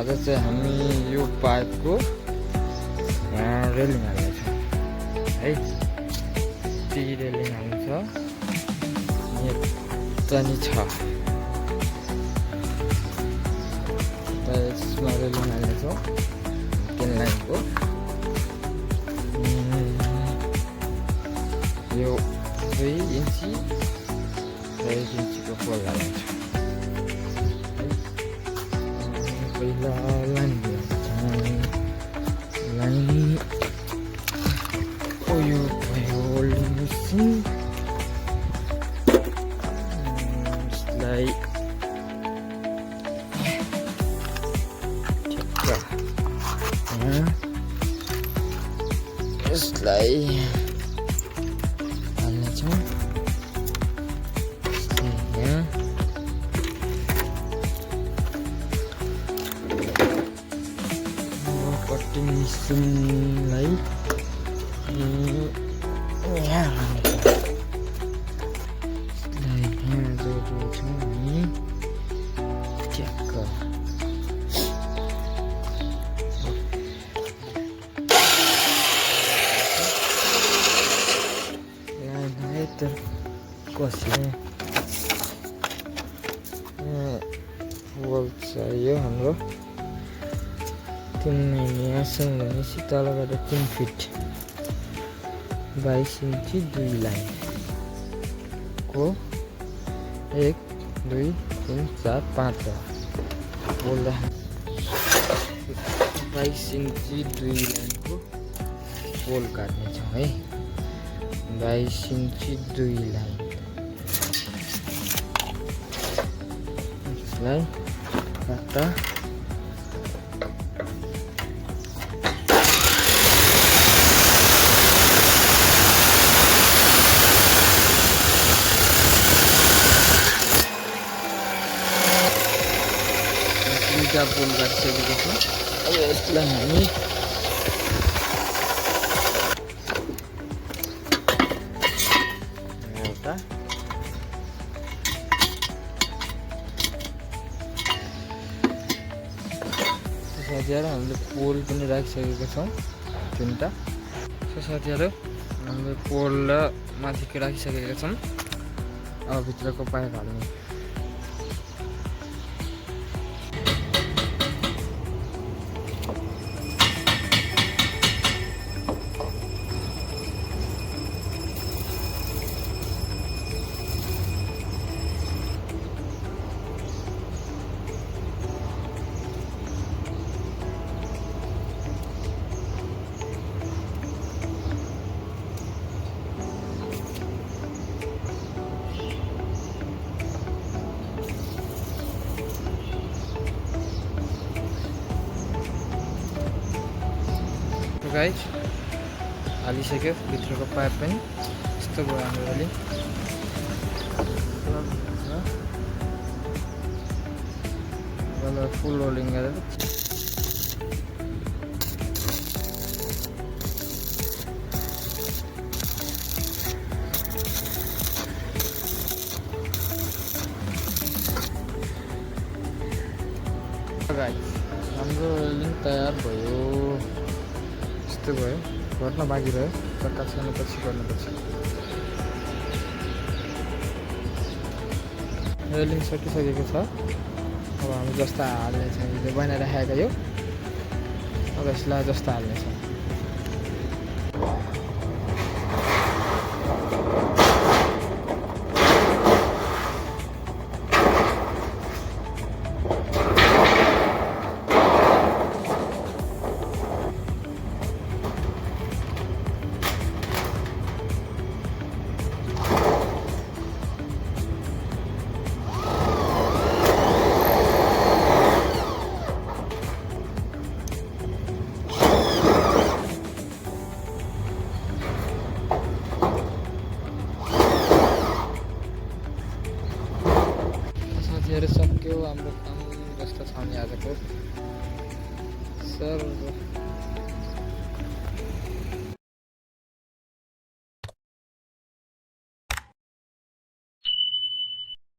आज चाहिँ हामी यो पाइपको रेलिङ हाल्नेछौँ है। ती रेलिङ हाल्छ यता नि छ, यसमा रेलिङ हाल्नेछौँ टेन लाइनको। यो 2 इन्ची र 1 इन्चीको पोल हाल्नेछौँ। पहिला लाइन यो भयो होल्डिङ मेसिन, यसलाई हाल्नेछौँ। कटिङ मेसिनलाई यहाँ जोड्नेछौँ हामी ट्याक्क। कसियो पोल चाहियो हाम्रो 3 यहाँसँग भनेपछि तलबाट 3 फिट 22 इन्ची 2 लाइनको 1 2 3 4 5 पोल 22 इन्ची 2 लाइनको पोल काट्नेछौँ है। 22 इन्ची 2 लाइन यसलाई काट्दा पोल काटिसकेको छ। अब यसलाई हामी एउटा साथीहरू हामीले पोल पनि राखिसकेका छौँ 3टा। साथीहरू हामीले पोल र माथिको राखिसकेका छौँ। अब भित्रको पाइप हाल्ने। गाइज हालिसक्यो भित्रको पाइप पनि यस्तो भयो हाम्रो रेलिङ। फुल रोलिङ गरेर गाइज हाम्रो रेलिङ तयार भयो। यस्तो भयो, गर्न बाँकी रह्यो, चक्का छानेपछि गर्नुपर्छ। रेलिङ सकिसकेको छ। अब हामी जस्ता हाल्नेछौँ, हिजो बनाइराखेको यो। अब यसलाई जस्ता हाल्नेछौँ। सक्यो हाम्रो काम जस्तो छ नि आजको सर।